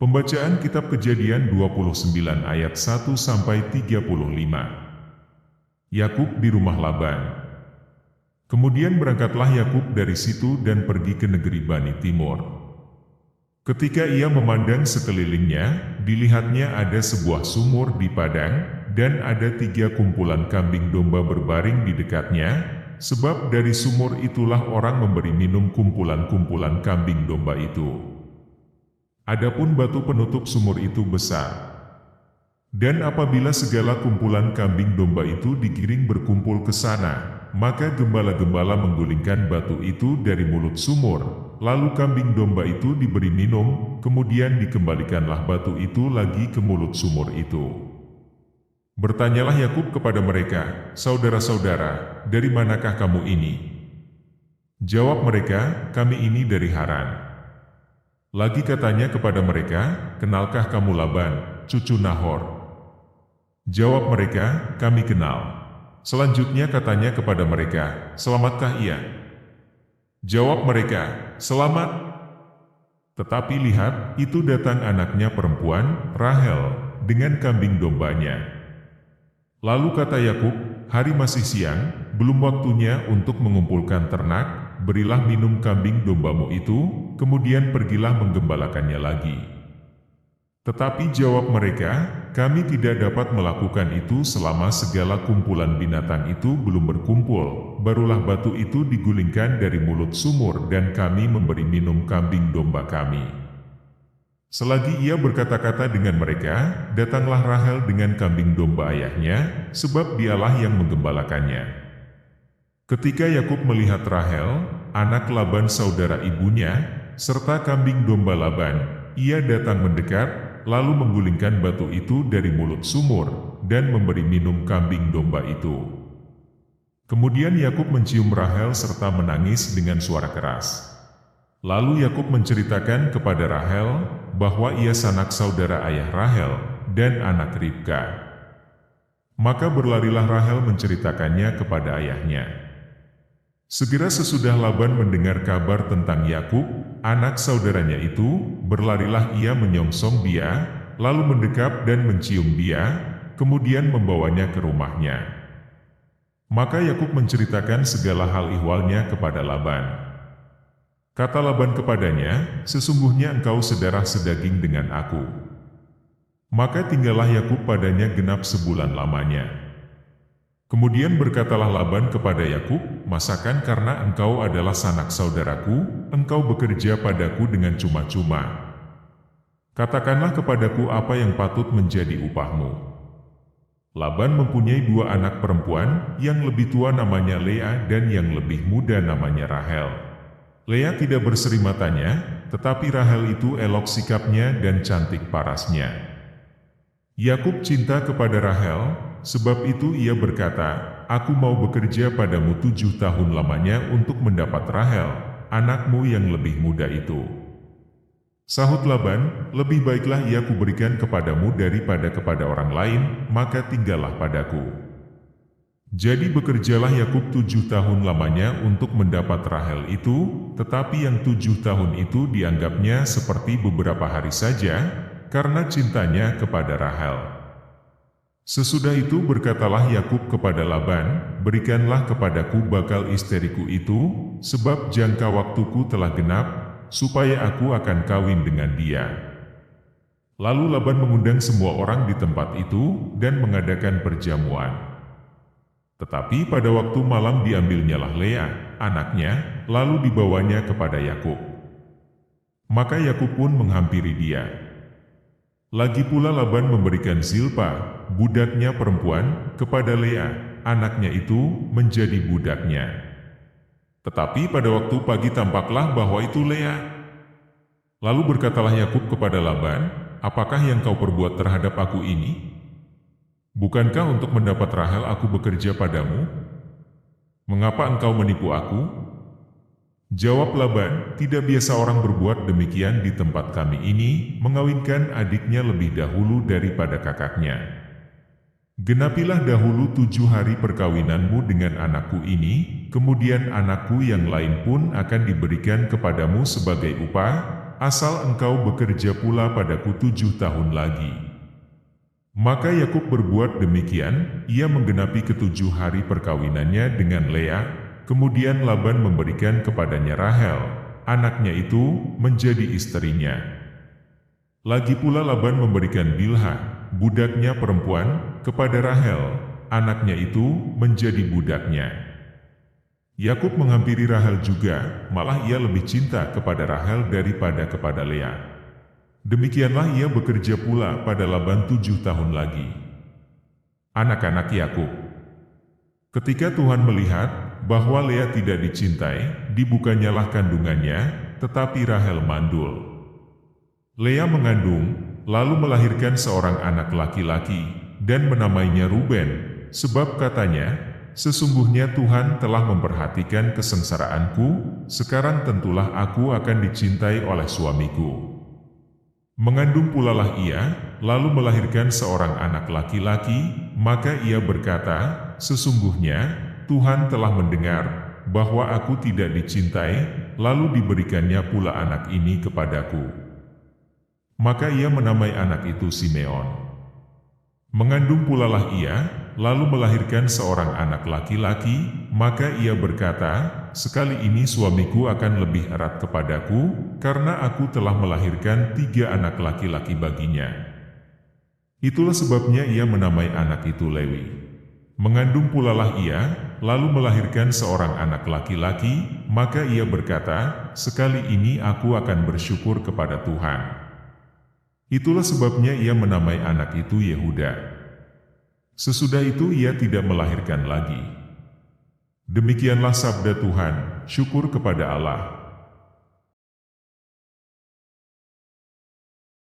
Pembacaan Kitab Kejadian 29 ayat 1-35. Yakub di rumah Laban. Kemudian berangkatlah Yakub dari situ dan pergi ke negeri Bani Timur. Ketika ia memandang sekelilingnya, dilihatnya ada sebuah sumur di padang, dan ada 3 kumpulan kambing domba berbaring di dekatnya, sebab dari sumur itulah orang memberi minum kumpulan-kumpulan kambing domba itu. Adapun batu penutup sumur itu besar. Dan apabila segala kumpulan kambing domba itu digiring berkumpul ke sana, maka gembala-gembala menggulingkan batu itu dari mulut sumur, lalu kambing domba itu diberi minum, kemudian dikembalikanlah batu itu lagi ke mulut sumur itu. Bertanyalah Yakub kepada mereka, "Saudara-saudara, dari manakah kamu ini?" Jawab mereka, "Kami ini dari Haran." Lagi katanya kepada mereka, "Kenalkah kamu Laban, cucu Nahor?" Jawab mereka, "Kami kenal." Selanjutnya katanya kepada mereka, "Selamatkah ia?" Jawab mereka, "Selamat." Tetapi lihat, itu datang anaknya perempuan, Rahel, dengan kambing dombanya. Lalu kata Yakub, "Hari masih siang, belum waktunya untuk mengumpulkan ternak, berilah minum kambing dombamu itu, kemudian pergilah menggembalakannya lagi." Tetapi jawab mereka, "Kami tidak dapat melakukan itu selama segala kumpulan binatang itu belum berkumpul, barulah batu itu digulingkan dari mulut sumur dan kami memberi minum kambing domba kami." Selagi ia berkata-kata dengan mereka, datanglah Rahel dengan kambing domba ayahnya, sebab dialah yang menggembalakannya. Ketika Yakub melihat Rahel, anak Laban saudara ibunya, serta kambing domba Laban, ia datang mendekat, lalu menggulingkan batu itu dari mulut sumur, dan memberi minum kambing domba itu. Kemudian Yakub mencium Rahel serta menangis dengan suara keras. Lalu Yakub menceritakan kepada Rahel, bahwa ia sanak saudara ayah Rahel, dan anak Ribka. Maka berlarilah Rahel menceritakannya kepada ayahnya. Segera sesudah Laban mendengar kabar tentang Yakub, anak saudaranya itu, berlarilah ia menyongsong dia, lalu mendekap dan mencium dia, kemudian membawanya ke rumahnya. Maka Yakub menceritakan segala hal ihwalnya kepada Laban. Kata Laban kepadanya, "Sesungguhnya engkau sedarah sedaging dengan aku." Maka tinggallah Yakub padanya genap sebulan lamanya. Kemudian berkatalah Laban kepada Yakub, "Masakan karena engkau adalah sanak saudaraku, engkau bekerja padaku dengan cuma-cuma. Katakanlah kepadaku apa yang patut menjadi upahmu." Laban mempunyai 2 anak perempuan, yang lebih tua namanya Lea dan yang lebih muda namanya Rahel. Lea tidak berseri matanya, tetapi Rahel itu elok sikapnya dan cantik parasnya. Yakub cinta kepada Rahel, sebab itu ia berkata, "Aku mau bekerja padamu 7 tahun lamanya untuk mendapat Rahel, anakmu yang lebih muda itu." Sahut Laban, "Lebih baiklah ia kuberikan kepadamu daripada kepada orang lain, maka tinggallah padaku." Jadi bekerjalah Yakub 7 tahun lamanya untuk mendapat Rahel itu, tetapi yang 7 tahun itu dianggapnya seperti beberapa hari saja, karena cintanya kepada Rahel. Sesudah itu berkatalah Yakub kepada Laban, "Berikanlah kepadaku bakal isteriku itu, sebab jangka waktuku telah genap, supaya aku akan kawin dengan dia." Lalu Laban mengundang semua orang di tempat itu, dan mengadakan perjamuan. Tetapi pada waktu malam diambilnyalah Lea, anaknya, lalu dibawanya kepada Yakub. Maka Yakub pun menghampiri dia. Lagi pula Laban memberikan Zilpa, budaknya perempuan, kepada Lea, anaknya itu, menjadi budaknya. Tetapi pada waktu pagi tampaklah bahwa itu Lea. Lalu berkatalah Yakub kepada Laban, "Apakah yang kau perbuat terhadap aku ini? Bukankah untuk mendapat Rahel aku bekerja padamu? Mengapa engkau menipu aku?" Jawab Laban, "Tidak biasa orang berbuat demikian di tempat kami ini, mengawinkan adiknya lebih dahulu daripada kakaknya. Genapilah dahulu 7 hari perkawinanmu dengan anakku ini, kemudian anakku yang lain pun akan diberikan kepadamu sebagai upah, asal engkau bekerja pula padaku 7 tahun lagi." Maka Yakub berbuat demikian, ia menggenapi ke-7 hari perkawinannya dengan Lea, kemudian Laban memberikan kepadanya Rahel, anaknya itu, menjadi istrinya. Lagi pula Laban memberikan Bilha, budaknya perempuan, kepada Rahel, anaknya itu, menjadi budaknya. Yakub menghampiri Rahel juga, malah ia lebih cinta kepada Rahel daripada kepada Lea. Demikianlah ia bekerja pula pada Laban 7 tahun lagi. Anak-anak Yakub. Ketika Tuhan melihat bahwa Lea tidak dicintai, dibukanyalah kandungannya, tetapi Rahel mandul. Lea mengandung, lalu melahirkan seorang anak laki-laki, dan menamainya Ruben, sebab katanya, "Sesungguhnya Tuhan telah memperhatikan kesengsaraanku, sekarang tentulah aku akan dicintai oleh suamiku." Mengandung pulalah ia, lalu melahirkan seorang anak laki-laki, maka ia berkata, "Sesungguhnya, Tuhan telah mendengar, bahwa aku tidak dicintai, lalu diberikannya pula anak ini kepadaku." Maka ia menamai anak itu Simeon. Mengandung pulalah ia, lalu melahirkan seorang anak laki-laki, maka ia berkata, "Sekali ini suamiku akan lebih erat kepadaku, karena aku telah melahirkan 3 anak laki-laki baginya." Itulah sebabnya ia menamai anak itu Lewi. Mengandung pulalah ia, lalu melahirkan seorang anak laki-laki, maka ia berkata, "Sekali ini aku akan bersyukur kepada Tuhan." Itulah sebabnya ia menamai anak itu Yehuda. Sesudah itu ia tidak melahirkan lagi. Demikianlah sabda Tuhan, syukur kepada Allah.